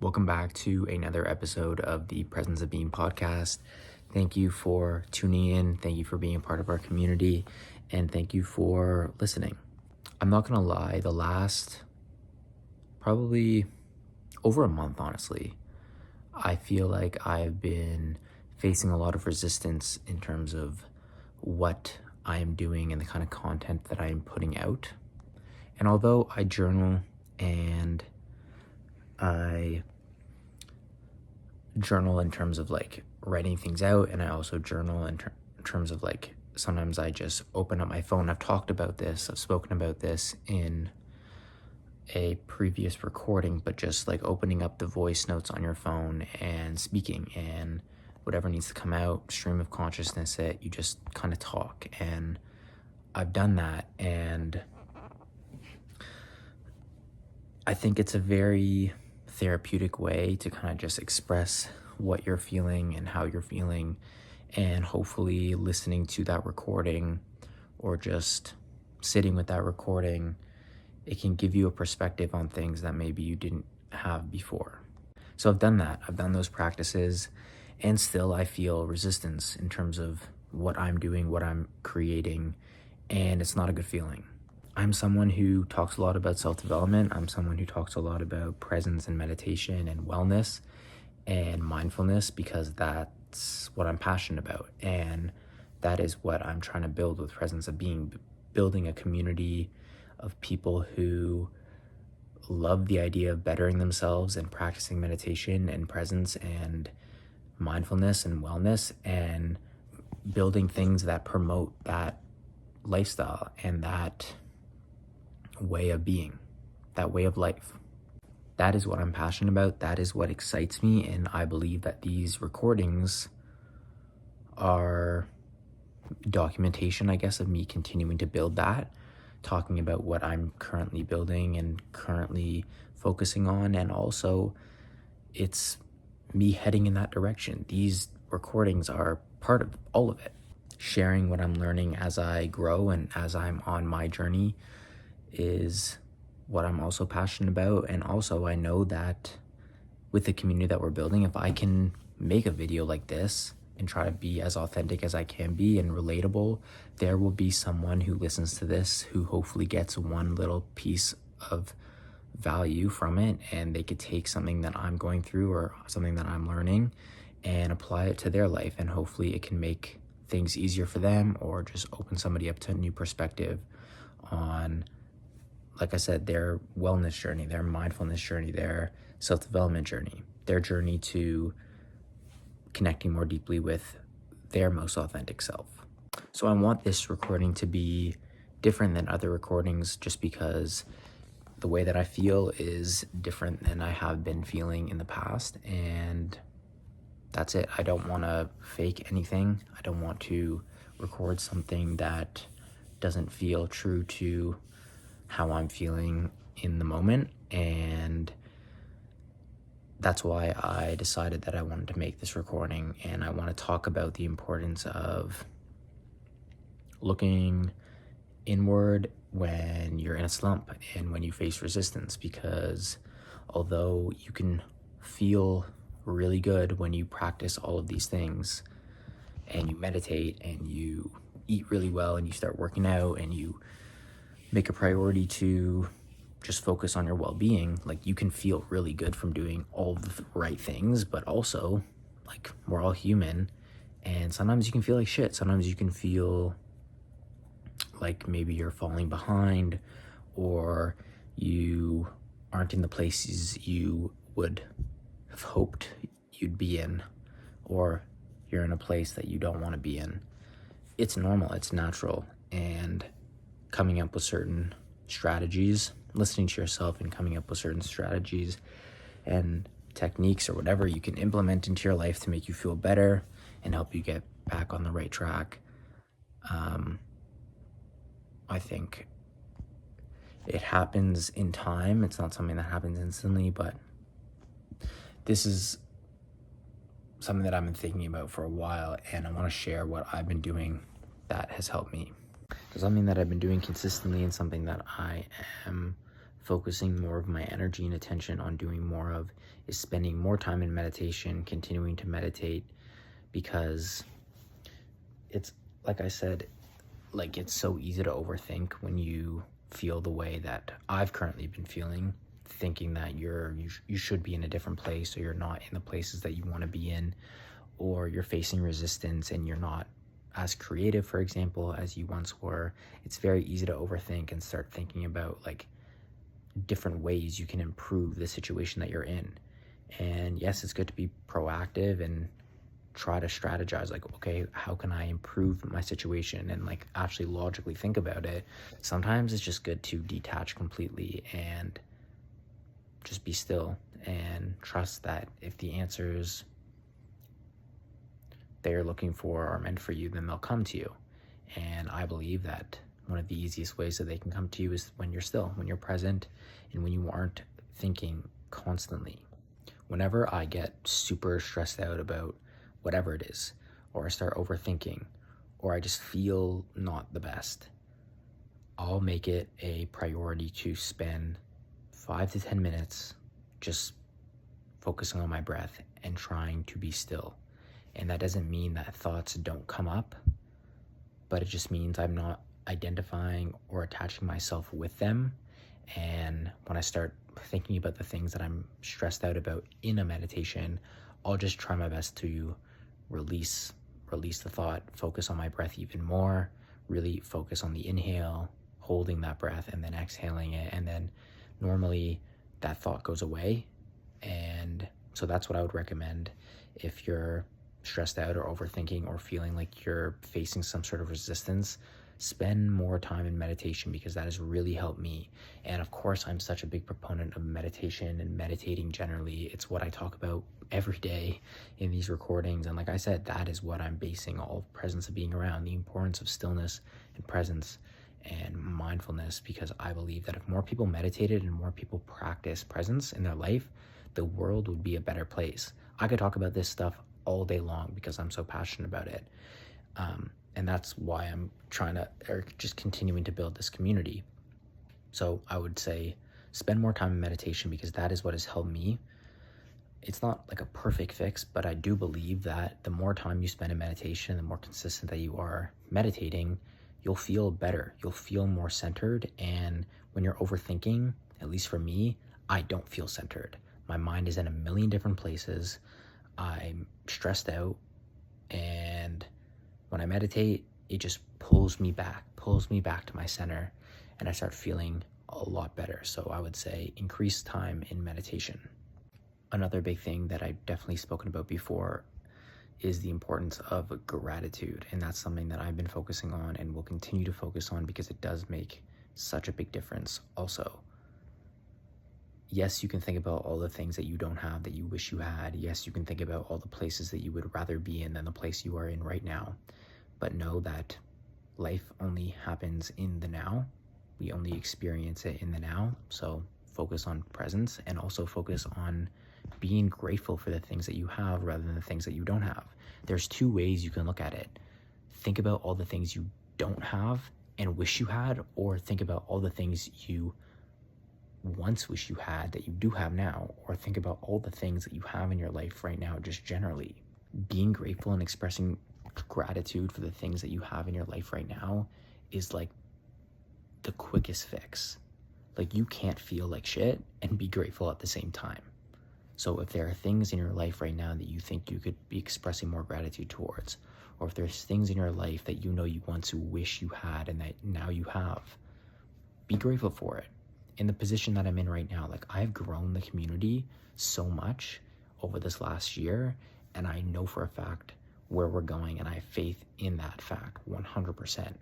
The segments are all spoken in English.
Welcome back to another episode of the Presence of Being podcast. Thank you for tuning in. Thank you for being a part of our community. And thank you for listening. I'm not going to lie, the last probably over a month, honestly, I feel like I've been facing a lot of resistance in terms of what I am doing and the kind of content that I am putting out. And although I journal and I journal in terms of like writing things out, and I also journal in terms of like sometimes I just open up my phone. I've talked about this, I've spoken about this in a previous recording, but just like opening up the voice notes on your phone and speaking, and whatever needs to come out, stream of consciousness it, you just kind of talk. And I've done that, and I think it's a very therapeutic way to kind of just express what you're feeling and how you're feeling, and hopefully listening to that recording or just sitting with that recording, it can give you a perspective on things that maybe you didn't have before. So I've done that. I've done those practices, and still I feel resistance in terms of what I'm doing, what I'm creating, and it's not a good feeling. I'm someone who talks a lot about self-development. I'm someone who talks a lot about presence and meditation and wellness and mindfulness because that's what I'm passionate about. And that is what I'm trying to build with Presence of Being, building a community of people who love the idea of bettering themselves and practicing meditation and presence and mindfulness and wellness, and building things that promote that lifestyle and that way of being, that way of life. That is what I'm passionate about. That is what excites me. And I believe that these recordings are documentation, I guess, of me continuing to build that, talking about what I'm currently building and currently focusing on. And also it's me heading in that direction. These recordings are part of all of it. Sharing what I'm learning as I grow and as I'm on my journey is what I'm also passionate about. And also I know that with the community that we're building, if I can make a video like this and try to be as authentic as I can be and relatable, there will be someone who listens to this who hopefully gets one little piece of value from it, and they could take something that I'm going through or something that I'm learning and apply it to their life, and hopefully it can make things easier for them or just open somebody up to a new perspective on, like I said, their wellness journey, their mindfulness journey, their self-development journey, their journey to connecting more deeply with their most authentic self. So I want this recording to be different than other recordings just because the way that I feel is different than I have been feeling in the past, and that's it. I don't want to fake anything. I don't want to record something that doesn't feel true to how I'm feeling in the moment. And that's why I decided that I wanted to make this recording, and I want to talk about the importance of looking inward when you're in a slump and when you face resistance, because although you can feel really good when you practice all of these things and you meditate and you eat really well and you start working out and you make a priority to just focus on your well-being, like you can feel really good from doing all the right things, but also like we're all human, and sometimes you can feel like shit. Sometimes you can feel like maybe you're falling behind, or you aren't in the places you would have hoped you'd be in, or you're in a place that you don't want to be in. It's normal, it's natural, and coming up with certain strategies, listening to yourself and coming up with certain strategies and techniques or whatever you can implement into your life to make you feel better and help you get back on the right track. I think it happens in time. It's not something that happens instantly, but this is something that I've been thinking about for a while, and I want to share what I've been doing that has helped me. So something that I've been doing consistently and something that I am focusing more of my energy and attention on doing more of is spending more time in meditation, continuing to meditate, because it's, like I said, like it's so easy to overthink when you feel the way that I've currently been feeling, thinking that you should be in a different place, or you're not in the places that you want to be in, or you're facing resistance and you're not as creative, for example, as you once were. It's very easy to overthink and start thinking about like different ways you can improve the situation that you're in. And yes, it's good to be proactive and try to strategize, like, okay, how can I improve my situation, and like actually logically think about it. Sometimes it's just good to detach completely and just be still and trust that if the answers they're looking for are meant for you, then they'll come to you. And I believe that one of the easiest ways that they can come to you is when you're still, when you're present, and when you aren't thinking constantly. Whenever I get super stressed out about whatever it is, or I start overthinking, or I just feel not the best, I'll make it a priority to spend 5 to 10 minutes just focusing on my breath and trying to be still. And that doesn't mean that thoughts don't come up, but it just means I'm not identifying or attaching myself with them. And when I start thinking about the things that I'm stressed out about in a meditation, I'll just try my best to release the thought, focus on my breath even more, really focus on the inhale, holding that breath, and then exhaling it. And then normally that thought goes away. And so that's what I would recommend if you're stressed out or overthinking or feeling like you're facing some sort of resistance. Spend more time in meditation, because that has really helped me. And of course, I'm such a big proponent of meditation and meditating generally. It's what I talk about every day in these recordings. And like I said, that is what I'm basing all presence of being around, the importance of stillness and presence and mindfulness, because I believe that if more people meditated and more people practice presence in their life, the world would be a better place. I could talk about this stuff all day long because I'm so passionate about it. And that's why I'm just continuing to build this community. So I would say spend more time in meditation, because that is what has helped me. It's not like a perfect fix, but I do believe that the more time you spend in meditation, the more consistent that you are meditating, you'll feel better. You'll feel more centered. And when you're overthinking, at least for me, I don't feel centered. My mind is in a million different places. I'm stressed out, and when I meditate, it just pulls me back to my center, and I start feeling a lot better. So I would say increase time in meditation. Another big thing that I've definitely spoken about before is the importance of gratitude, and that's something that I've been focusing on and will continue to focus on, because it does make such a big difference. Also, yes, you can think about all the things that you don't have that you wish you had. Yes, you can think about all the places that you would rather be in than the place you are in right now. But know that life only happens in the now. We only experience it in the now. So focus on presence, and also focus on being grateful for the things that you have rather than the things that you don't have. There's two ways you can look at it. Think about all the things you don't have and wish you had, or think about all the things you once wish you had that you do have now, or think about all the things that you have in your life right now, just generally. Being grateful and expressing gratitude for the things that you have in your life right now is like the quickest fix. Like, you can't feel like shit and be grateful at the same time. So if there are things in your life right now that you think you could be expressing more gratitude towards, or if there's things in your life that you know you once wish you had and that now you have, be grateful for it. In the position that I'm in right now, like, I've grown the community so much over this last year, and I know for a fact where we're going, and I have faith in that fact 100%.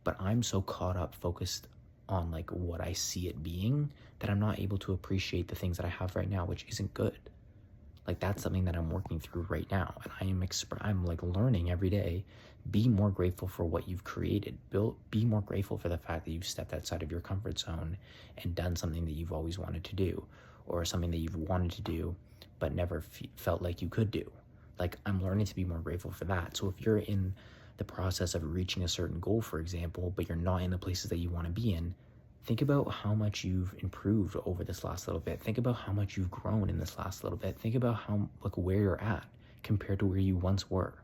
But I'm so caught up, focused on like what I see it being, that I'm not able to appreciate the things that I have right now, which isn't good. Like, that's something that I'm working through right now, and I'm like learning every day. Be more grateful for what you've created. Be more grateful for the fact that you've stepped outside of your comfort zone and done something that you've always wanted to do, or something that you've wanted to do but never felt like you could do. Like, I'm learning to be more grateful for that. So if you're in the process of reaching a certain goal, for example, but you're not in the places that you want to be in, Think about how much you've improved over this last little bit. Think about how much you've grown in this last little bit. Think about how, like, where you're at compared to where you once were.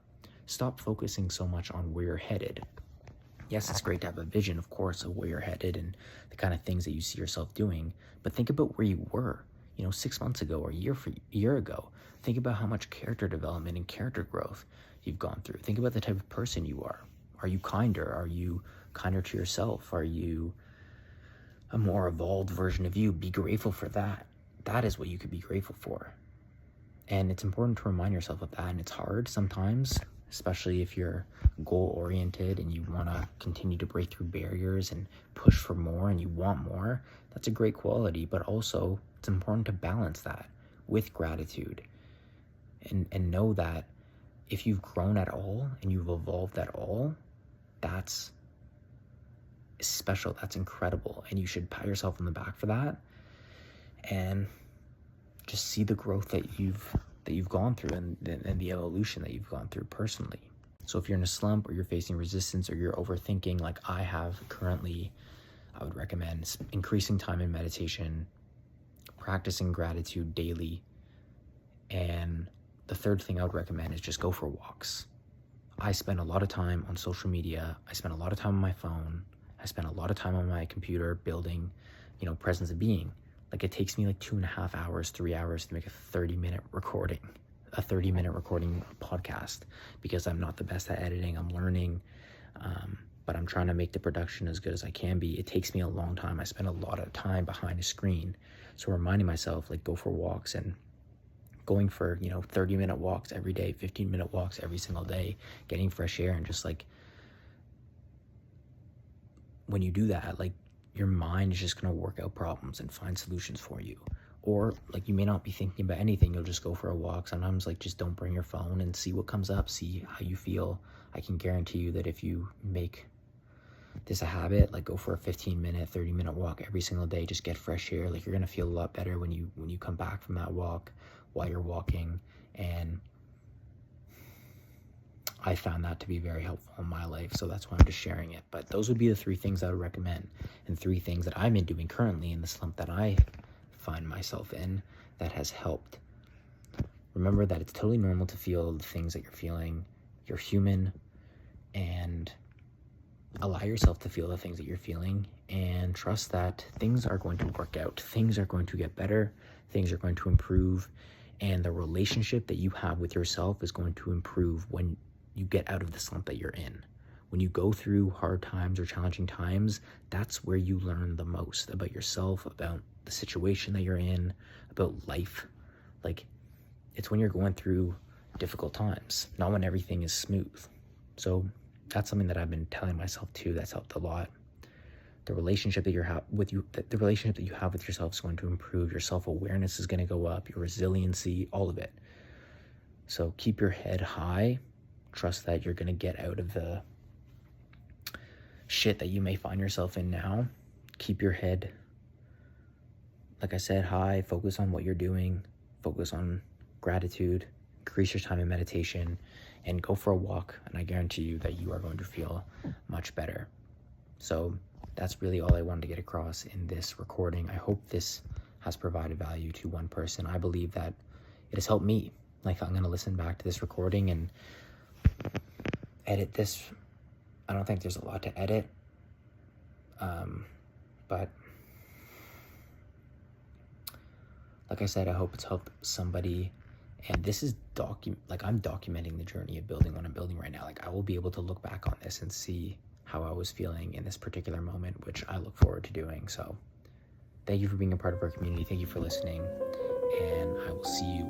Stop focusing so much on where you're headed. Yes, it's great to have a vision, of course, of where you're headed and the kind of things that you see yourself doing, but think about where you were, 6 months ago or a year ago. Think about how much character development and character growth you've gone through. Think about the type of person you are. Are you kinder? Are you kinder to yourself? Are you a more evolved version of you? Be grateful for that. That is what you could be grateful for. And it's important to remind yourself of that. And it's hard sometimes, especially if you're goal-oriented and you want to continue to break through barriers and push for more and you want more. That's a great quality, but also it's important to balance that with gratitude and know that if you've grown at all and you've evolved at all, that's special, that's incredible, and you should pat yourself on the back for that and just see the growth that you've gone through and the evolution that you've gone through personally. So if you're in a slump or you're facing resistance or you're overthinking like I have currently, I would recommend increasing time in meditation, practicing gratitude daily, and the third thing I would recommend is just go for walks. I spend a lot of time on social media. I spend a lot of time on my phone. I spend a lot of time on my computer building, presence of being. Like, it takes me like 2.5 hours, 3 hours to make a 30-minute recording podcast, because I'm not the best at editing. I'm learning, but I'm trying to make the production as good as I can be. It takes me a long time. I spend a lot of time behind a screen. So reminding myself, like, go for walks and going for, 30-minute walks every day, 15-minute walks every single day, getting fresh air, and just like, when you do that, like, your mind is just going to work out problems and find solutions for you. Or like, you may not be thinking about anything. You'll just go for a walk. Sometimes, like, just don't bring your phone and see what comes up, see how you feel. I can guarantee you that if you make this a habit, like, go for a 15-minute, 30-minute walk every single day, just get fresh air. Like, you're going to feel a lot better when you come back from that walk, while you're walking. And I found that to be very helpful in my life, so that's why I'm just sharing it. But those would be the 3 things I would recommend, and 3 things that I'm doing currently in the slump that I find myself in that has helped. Remember that it's totally normal to feel the things that you're feeling. You're human, and allow yourself to feel the things that you're feeling, and trust that things are going to work out. Things are going to get better. Things are going to improve, and the relationship that you have with yourself is going to improve when you get out of the slump that you're in. When you go through hard times or challenging times, that's where you learn the most about yourself, about the situation that you're in, about life. Like, it's when you're going through difficult times, not when everything is smooth. So that's something that I've been telling myself too. That's helped a lot. The relationship that the relationship that you have with yourself is going to improve. Your self-awareness is going to go up, your resiliency, all of it. So keep your head high. Trust that you're going to get out of the shit that you may find yourself in now. Keep your head, like I said, high. Focus on what you're doing. Focus on gratitude. Increase your time in meditation, and go for a walk. And I guarantee you that you are going to feel much better. So that's really all I wanted to get across in this recording. I hope this has provided value to one person. I believe that it has helped me. Like, I'm going to listen back to this recording and edit this. I don't think there's a lot to edit, but like I said, I hope it's helped somebody. And this is I'm documenting the journey of building what I'm building right now. Like, I will be able to look back on this and see how I was feeling in this particular moment, which I look forward to doing. So thank you for being a part of our community. Thank you for listening, and I will see you